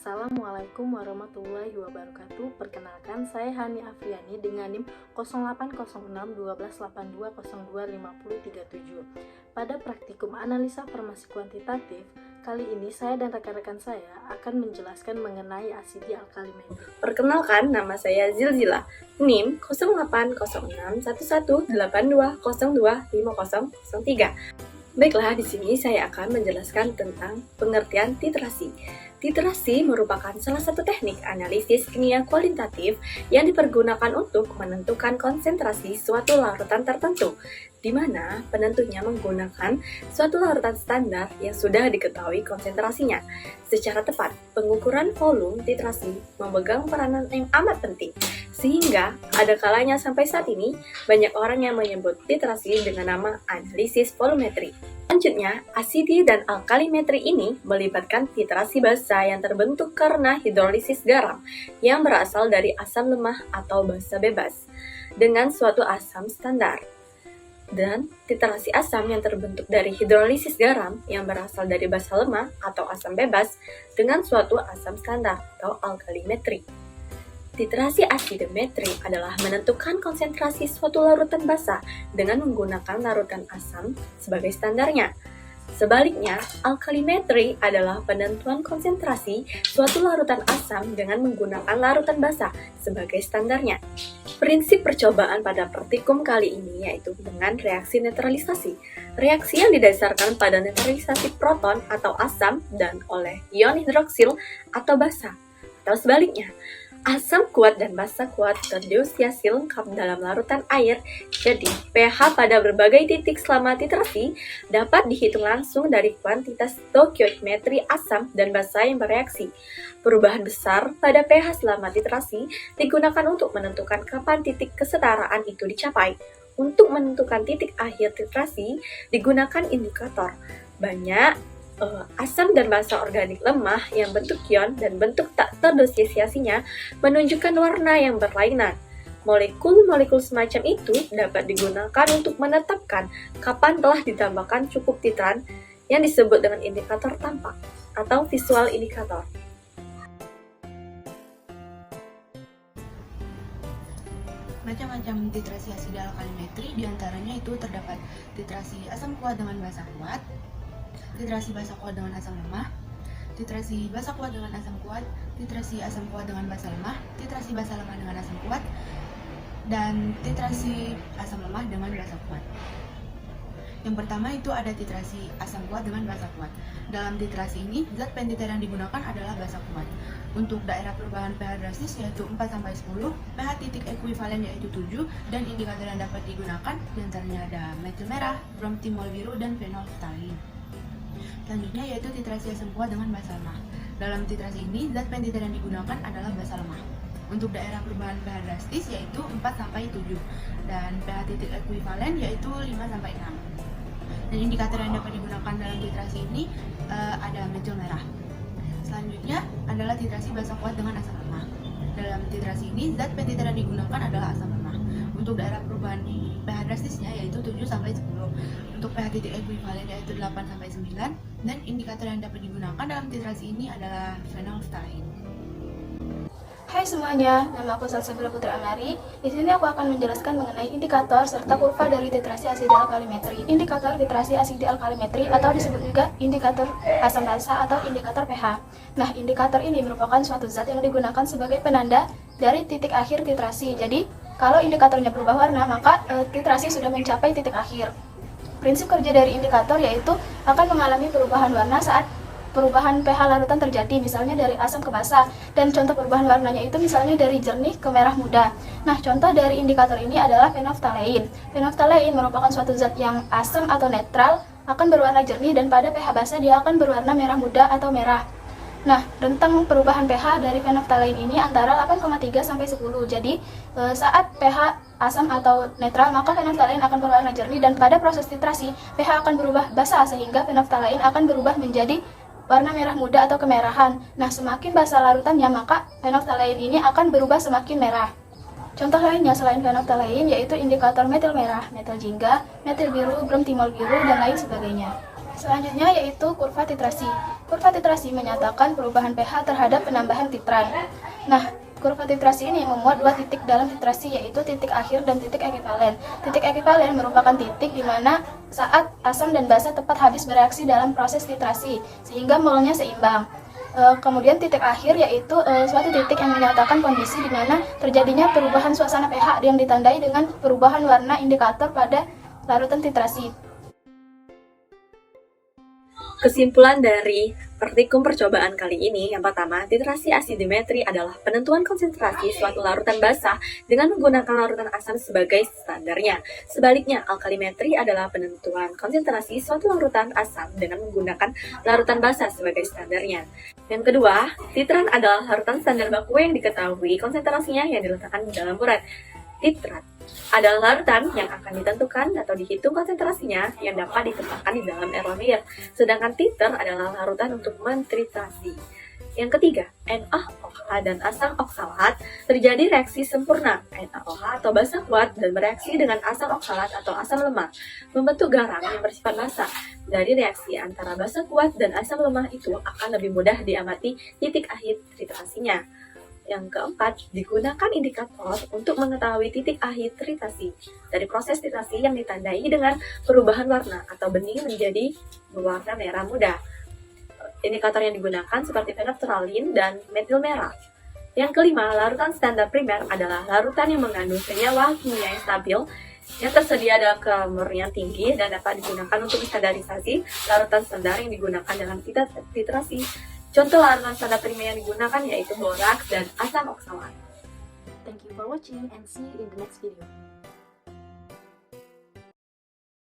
Assalamualaikum warahmatullahi wabarakatuh. Perkenalkan, saya Hani Afriani dengan NIM 08061282025037. Pada praktikum analisa farmasi kuantitatif, kali ini saya dan rekan-rekan saya akan menjelaskan mengenai asidi alkali metri. Perkenalkan, nama saya Zilzila, NIM 08111182025003. Baiklah, di sini saya akan menjelaskan tentang pengertian titrasi. Titrasi merupakan salah satu teknik analisis kimia kualitatif yang dipergunakan untuk menentukan konsentrasi suatu larutan tertentu, di mana penentunya menggunakan suatu larutan standar yang sudah diketahui konsentrasinya. Secara tepat, pengukuran volume titrasi memegang peranan yang amat penting, sehingga ada kalanya sampai saat ini banyak orang yang menyebut titrasi dengan nama analisis volumetri. Selanjutnya, asidi dan alkalimetri ini melibatkan titrasi basa yang terbentuk karena hidrolisis garam yang berasal dari asam lemah atau basa bebas dengan suatu asam standar, dan titrasi asam yang terbentuk dari hidrolisis garam yang berasal dari basa lemah atau asam bebas dengan suatu asam standar atau alkalimetri. Titrasi asidometri adalah menentukan konsentrasi suatu larutan basa dengan menggunakan larutan asam sebagai standarnya. Sebaliknya, alkalimetri adalah penentuan konsentrasi suatu larutan asam dengan menggunakan larutan basa sebagai standarnya. Prinsip percobaan pada praktikum kali ini yaitu dengan reaksi netralisasi. Reaksi yang didasarkan pada netralisasi proton atau asam dan oleh ion hidroksil atau basa. Atau sebaliknya, asam kuat dan basa kuat terdisosiasi lengkap dalam larutan air, jadi pH pada berbagai titik selama titrasi dapat dihitung langsung dari kuantitas stoikiometri asam dan basa yang bereaksi. Perubahan besar pada pH selama titrasi digunakan untuk menentukan kapan titik kesetaraan itu dicapai. Untuk menentukan titik akhir titrasi digunakan indikator banyak asam dan basa organik lemah yang bentuk ion dan bentuk tak terdisosiasinya menunjukkan warna yang berlainan. Molekul-molekul semacam itu dapat digunakan untuk menetapkan kapan telah ditambahkan cukup titran yang disebut dengan indikator tampak atau visual indikator. Macam-macam titrasi asida alkalimetri, diantaranya itu terdapat titrasi asam kuat dengan basa kuat, titrasi basa kuat dengan asam lemah, titrasi basa kuat dengan asam kuat, titrasi asam kuat dengan basa lemah, titrasi basa lemah dengan asam kuat, dan titrasi asam lemah dengan basa kuat. Yang pertama itu ada titrasi asam kuat dengan basa kuat. Dalam titrasi ini, zat pentiter yang digunakan adalah basa kuat. Untuk daerah perubahan pH drastis yaitu 4-10, pH titik ekuivalen yaitu 7, dan indikator yang dapat digunakan diantaranya ada metil merah, bromtimol biru, dan fenolftalin. Selanjutnya yaitu titrasi asam kuat dengan basa lemah. Dalam titrasi ini, zat pentiter yang digunakan adalah basa lemah. Untuk daerah perubahan pH drastis yaitu 4-7 dan pH titik ekuivalen yaitu 5-6. Dan indikator yang dapat digunakan dalam titrasi ini ada metil merah. Selanjutnya adalah titrasi basa kuat dengan asam lemah. Dalam titrasi ini, zat pentiter yang digunakan adalah asam lemah. Untuk daerah perubahan pH drastisnya yaitu 7-10. Untuk pH titik ekuivalen yaitu 8-9, dan indikator yang dapat digunakan dalam titrasi ini adalah fenolftalin. Hai semuanya, nama aku Salsabila Putri Amari. Di sini aku akan menjelaskan mengenai indikator serta kurva dari titrasi asidi alkalimetri. Indikator titrasi asidi alkalimetri atau disebut juga indikator asam basa atau indikator pH. Nah, indikator ini merupakan suatu zat yang digunakan sebagai penanda dari titik akhir titrasi. Jadi, kalau indikatornya berubah warna, maka titrasi sudah mencapai titik akhir. Prinsip kerja dari indikator yaitu akan mengalami perubahan warna saat perubahan pH larutan terjadi, misalnya dari asam ke basa, dan contoh perubahan warnanya itu misalnya dari jernih ke merah muda. Nah, contoh dari indikator ini adalah fenolftalein. Fenolftalein merupakan suatu zat yang asam atau netral, akan berwarna jernih, dan pada pH basa dia akan berwarna merah muda atau merah. Nah, rentang perubahan pH dari fenolftalein ini antara 8,3 sampai 10. Jadi, saat pH asam atau netral, maka fenolftalein akan berwarna jernih, dan pada proses titrasi, pH akan berubah basa sehingga fenolftalein akan berubah menjadi warna merah muda atau kemerahan. Nah, semakin basa larutannya, maka fenolftalein ini akan berubah semakin merah. Contoh lainnya selain fenolftalein yaitu indikator metil merah, metil jingga, metil biru, bromtimol biru, dan lain sebagainya. Selanjutnya yaitu kurva titrasi. Kurva titrasi menyatakan perubahan pH terhadap penambahan titran. Nah, kurva titrasi ini memuat dua titik dalam titrasi, yaitu titik akhir dan titik ekivalen. Titik ekivalen merupakan titik di mana saat asam dan basa tepat habis bereaksi dalam proses titrasi, sehingga molnya seimbang. Kemudian titik akhir yaitu suatu titik yang menyatakan kondisi di mana terjadinya perubahan suasana pH yang ditandai dengan perubahan warna indikator pada larutan titrasi. Kesimpulan dari praktikum percobaan kali ini, yang pertama, titrasi asidimetri adalah penentuan konsentrasi suatu larutan basah dengan menggunakan larutan asam sebagai standarnya. Sebaliknya, alkalimetri adalah penentuan konsentrasi suatu larutan asam dengan menggunakan larutan basah sebagai standarnya. Yang kedua, titran adalah larutan standar baku yang diketahui konsentrasinya yang diletakkan di dalam urat. Titrat adalah larutan yang akan ditentukan atau dihitung konsentrasinya yang dapat ditempatkan di dalam air lamir. Sedangkan titer adalah larutan untuk mentitrasi. Yang ketiga, NaOH dan asam oksalat terjadi reaksi sempurna. NaOH atau basa kuat dan bereaksi dengan asam oksalat atau asam lemah, membentuk garam yang bersifat basa. Dari reaksi antara basa kuat dan asam lemah itu akan lebih mudah diamati titik akhir titrasinya. Yang keempat, digunakan indikator untuk mengetahui titik akhir titrasi dari proses titrasi yang ditandai dengan perubahan warna atau bening menjadi berwarna merah muda. Indikator yang digunakan seperti fenolphthalein dan metil merah. Yang kelima, larutan standar primer adalah larutan yang mengandung senyawa kimia yang stabil yang tersedia dalam kemurnian tinggi dan dapat digunakan untuk standarisasi larutan standar yang digunakan dalam titrasi. Contoh larutan standar primer yang digunakan yaitu boraks dan asam oksalat. Thank you for watching and see you in the next video.